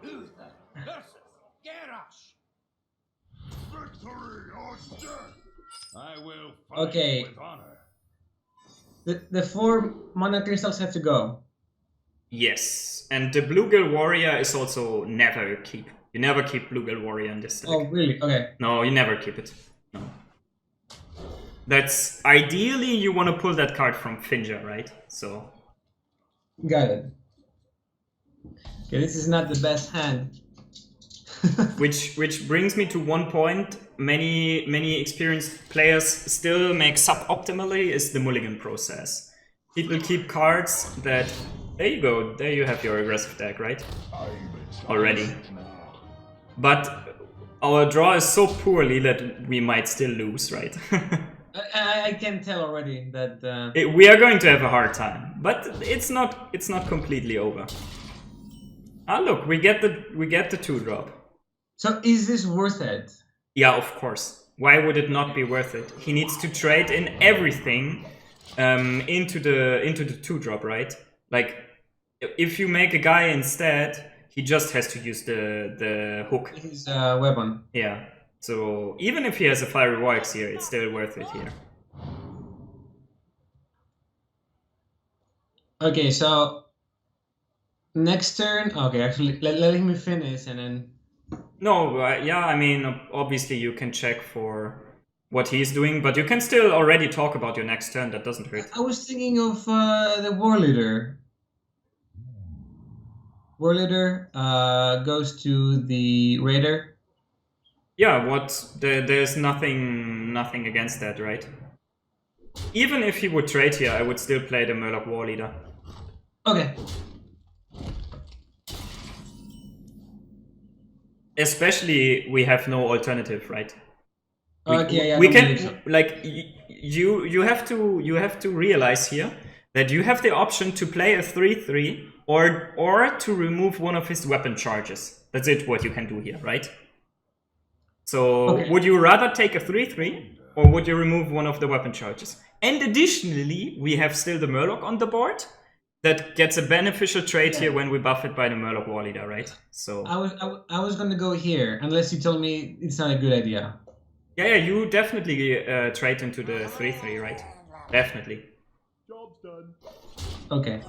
Uther versus Garrosh. Victory or death! I will fight Okay. with honor. The 4 mana crystals have to go. Yes, and the Bluegill Warrior is also never keep. You never keep Bluegill Warrior in this deck. Oh, really? Okay. No, you never keep it. No. That's ideally you want to pull that card from Finja, right? So. Got it. Okay, this is not the best hand. which brings me to one point many experienced players still make suboptimally is the mulligan process. People keep cards that there you go, there you have your aggressive deck, right? Already. But our draw is so poorly that we might still lose, right? I can tell already that we are going to have a hard time, but it's not completely over. Ah, look, we get the 2-drop. So is this worth it? Yeah, of course. Why would it not be worth it? He needs to trade in everything into the 2-drop, right? Like, if you make a guy instead, he just has to use the hook. His weapon. Yeah. So even if he has a Fiery Wax here, it's still worth it here. Okay, so next turn. Okay, actually, let me finish and then. No, yeah, I mean, obviously you can check for what he's doing, but you can still already talk about your next turn. That doesn't hurt. I was thinking of the War Leader. War Leader goes to the Raider. Yeah, there's nothing against that, right? Even if he would trade here, I would still play the Murloc War Leader. Okay. Especially, we have no alternative, right? Okay, yeah. We can like you have to realize here that you have the option to play a 3/3 or to remove one of his weapon charges. That's it. What you can do here, right? So Okay. Would you rather take a 3/3 or would you remove one of the weapon charges? And additionally, we have still the Murloc on the board. That gets a beneficial trade here when we buff it by the Murloc War Leader, right? So I was gonna go here unless you told me it's not a good idea. yeah, you definitely trade into the 3/3, right? Definitely. Job's done. Okay.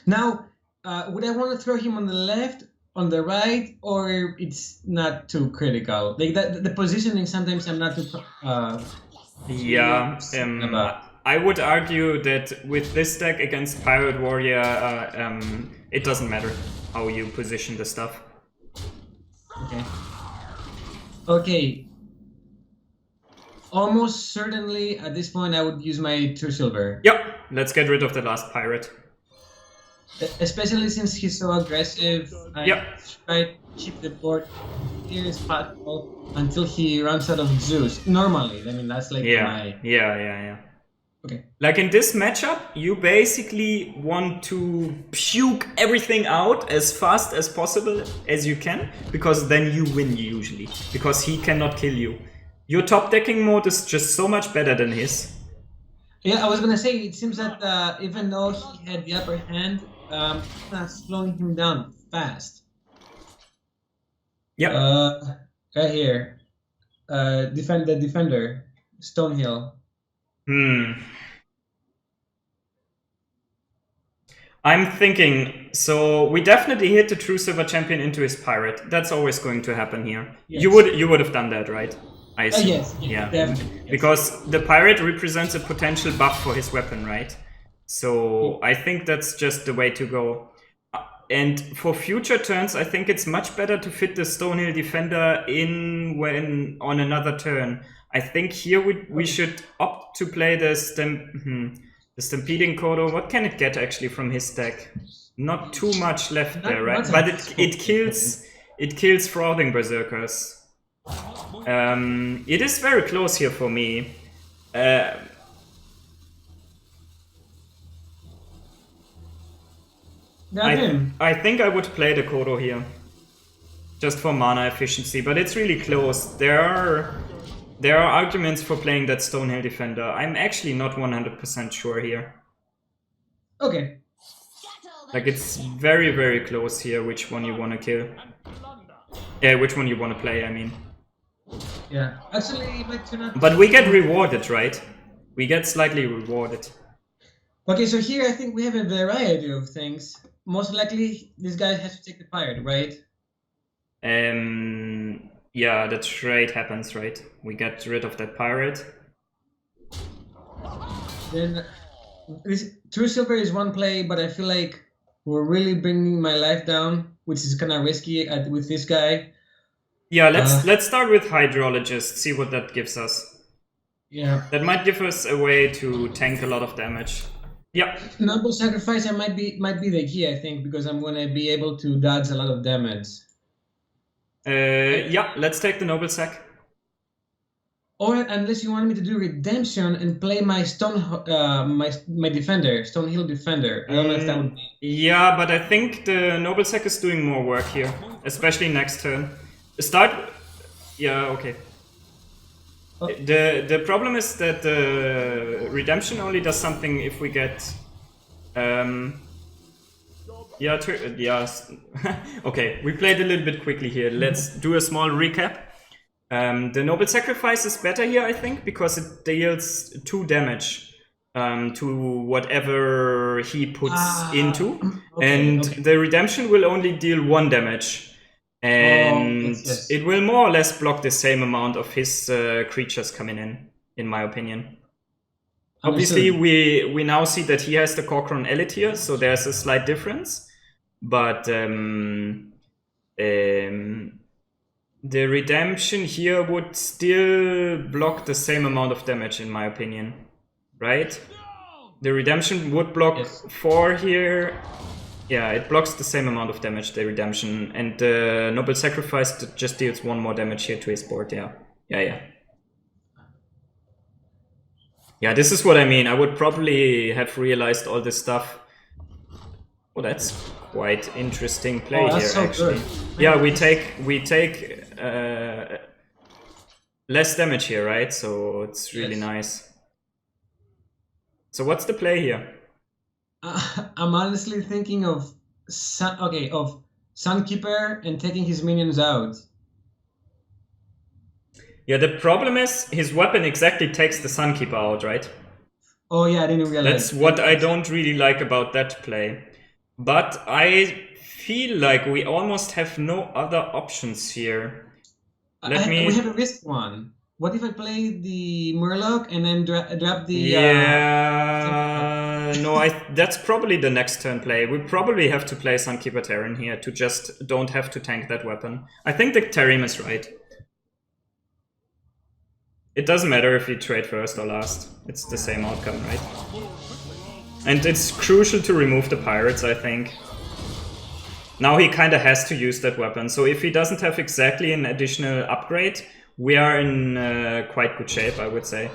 Now, would I want to throw him on the left, on the right, or it's not too critical? Like that, the positioning sometimes I'm not too. Yeah, I would argue that with this deck against Pirate Warrior, it doesn't matter how you position the stuff. Okay. Okay. Almost certainly at this point I would use my 2 silver. Yep, let's get rid of the last pirate. Especially since he's so aggressive. Yep. Try to keep the board here as possible until he runs out of Zeus. Normally, I mean that's like my. Yeah. Okay. Like in this matchup, you basically want to puke everything out as fast as possible as you can, because then you win usually, because he cannot kill you. Your top decking mode is just so much better than his. Yeah, I was gonna say, it seems that even though he had the upper hand, that's slowing him down fast. Yep. Right here. Defend the defender. Stonehill. I'm thinking, so we definitely hit the True Silver Champion into his pirate. That's always going to happen here. Yes. You would have done that, right? I assume. Yes, Yeah. definitely. Yes. Because the pirate represents a potential buff for his weapon, right? So I think that's just the way to go. And for future turns, I think it's much better to fit the Stonehill Defender in when on another turn. I think here we should opt to play the Stampeding Kodo. What can it get actually from his deck? Not too much left there, right? But it kills Frothing Berserkers. It is very close here for me. I think I would play the Kodo here, just for mana efficiency, but it's really close. There are arguments for playing that Stonehill Defender. I'm actually not 100% sure here. Okay. Like it's very, very close here which one you want to kill. Yeah, which one you want to play, I mean. Yeah, actually, it might turn out. But we get rewarded, right? We get slightly rewarded. Okay, so here I think we have a variety of things. Most likely, this guy has to take the pirate, right? Yeah, the trade happens, right? We get rid of that pirate. Then, this True Silver is one play, but I feel like we're really bringing my life down, which is kind of risky with this guy. Yeah, let's start with Hydrologist, see what that gives us. Yeah. That might give us a way to tank a lot of damage. Yeah. Noble Sacrifice might be the key, I think, because I'm gonna be able to dodge a lot of damage. Yeah, let's take the Noble Sac. Or unless you want me to do Redemption and play my my defender, Stonehill Defender. I don't know if that would be. Yeah, but I think the Noble Sac is doing more work here, especially next turn. Yeah, okay. Oh. The problem is that the Redemption only does something if we get okay, we played a little bit quickly here. Let's do a small recap. The Noble Sacrifice is better here, I think, because it deals 2 damage to whatever he puts into. And the Redemption will only deal 1 damage. And yes. It will more or less block the same amount of his creatures coming in my opinion. Obviously, we now see that he has the Corcoran Elite here, so there's a slight difference. But the Redemption here would still block the same amount of damage, in my opinion. Right? The Redemption would block 4 here. Yeah, it blocks the same amount of damage, the Redemption. And the Noble Sacrifice just deals 1 more damage here to his board, yeah. Yeah, this is what I mean. I would probably have realized all this stuff. Oh, that's quite interesting play here, so actually. Good. Yeah, we take less damage here, right? So it's really nice. So what's the play here? I'm honestly thinking of Sunkeeper and taking his minions out. Yeah, the problem is his weapon exactly takes the Sunkeeper out, right? Oh yeah, I didn't realize. That's what I don't really like about that play. But I feel like we almost have no other options here. We have a risk one. What if I play the Murloc and then drop the... Yeah... no, that's probably the next turn play. We probably have to play Sunkeeper Terran here to just don't have to tank that weapon. I think the Tarim is right. It doesn't matter if you trade first or last. It's the same outcome, right? And it's crucial to remove the pirates, I think. Now he kinda has to use that weapon, so if he doesn't have exactly an additional upgrade, we are in quite good shape, I would say.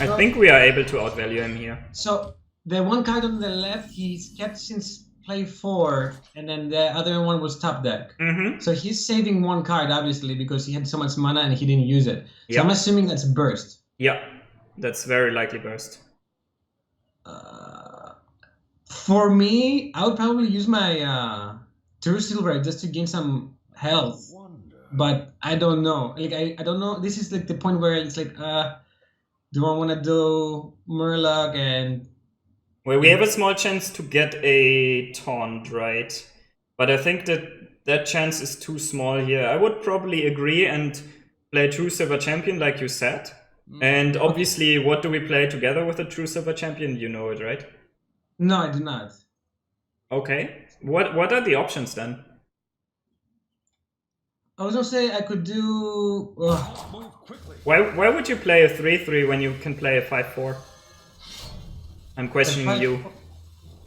I think we are able to outvalue him here. So, the one card on the left, he's kept since play 4, and then the other one was top deck. So he's saving 1 card, obviously, because he had so much mana and he didn't use it. So I'm assuming that's burst. Yeah, that's very likely burst. For me, I would probably use my True Silver just to gain some health. But I don't know. Like I don't know. This is like the point where it's like, do I want to do Murloc and... Well, we have a small chance to get a taunt, right? But I think that chance is too small here. I would probably agree and play True Silver Champion, like you said. And obviously, what do we play together with a True Silver Champion? You know it, right? No, I do not. Okay. What are the options then? I was gonna say I could do... Why would you play a 3-3 when you can play a 5-4? I'm questioning you.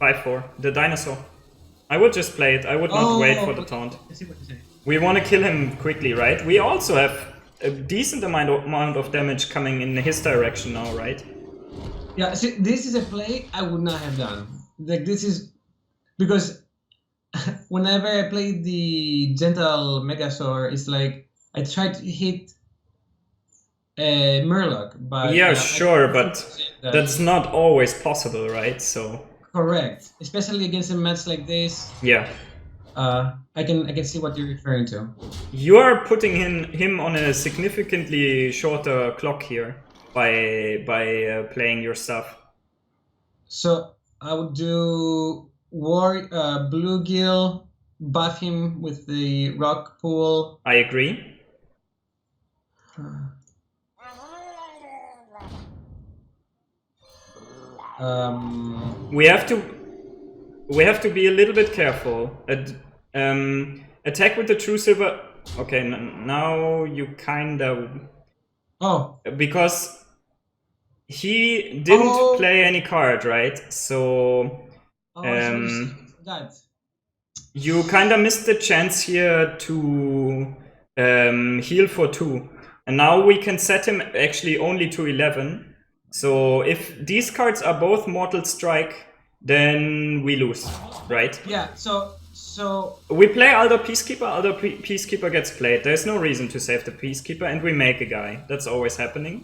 5-4. The dinosaur. I would just play it. I would not wait for the taunt. I see what you're saying. We want to kill him quickly, right? We also have a decent amount of damage coming in his direction now, right? Yeah, see, this is a play I would not have done. Like, this is... Because whenever I played the Gentle Megasaur, it's like I tried to hit Murloc, but... Yeah, sure, but that's not always possible, right? So Correct. Especially against a match like this. Yeah. I can see what you're referring to. You're putting him on a significantly shorter clock here by playing your stuff. So I would do Bluegill, buff him with the rock pool. I agree. We have to be a little bit careful. Attack with the true silver. Okay, now you kinda. Oh. Because he didn't play any card, right? So. God. You kinda missed the chance here to heal for 2. And now we can set him actually only to 11. So if these cards are both Mortal Strike, then we lose, right? Yeah, so we play Elder Peacekeeper, Elder Peacekeeper gets played. There's no reason to save the Peacekeeper, and we make a guy. That's always happening.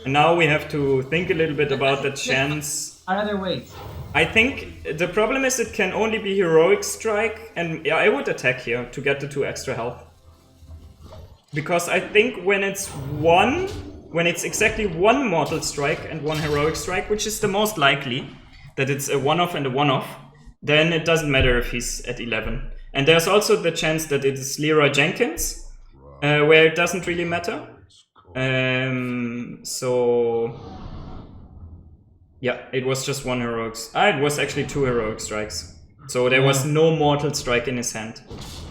And now we have to think a little bit about the chance. I'd rather wait. I think the problem is it can only be Heroic Strike, and yeah, I would attack here to get the 2 extra health. Because I think when it's exactly 1 Mortal Strike and 1 Heroic Strike, which is the most likely, that it's a one-off and a one-off, then it doesn't matter if he's at 11. And there's also the chance that it is Leroy Jenkins, where it doesn't really matter. So... yeah, it was just 1 Heroic... it was actually 2 Heroic Strikes. So there was no Mortal Strike in his hand.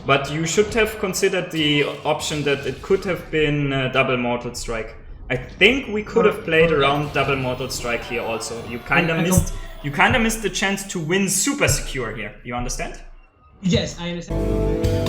But you should have considered the option that it could have been double Mortal Strike. I think we could have played around double Mortal Strike here also. You kinda missed the chance to win super secure here. You understand? Yes, I understand.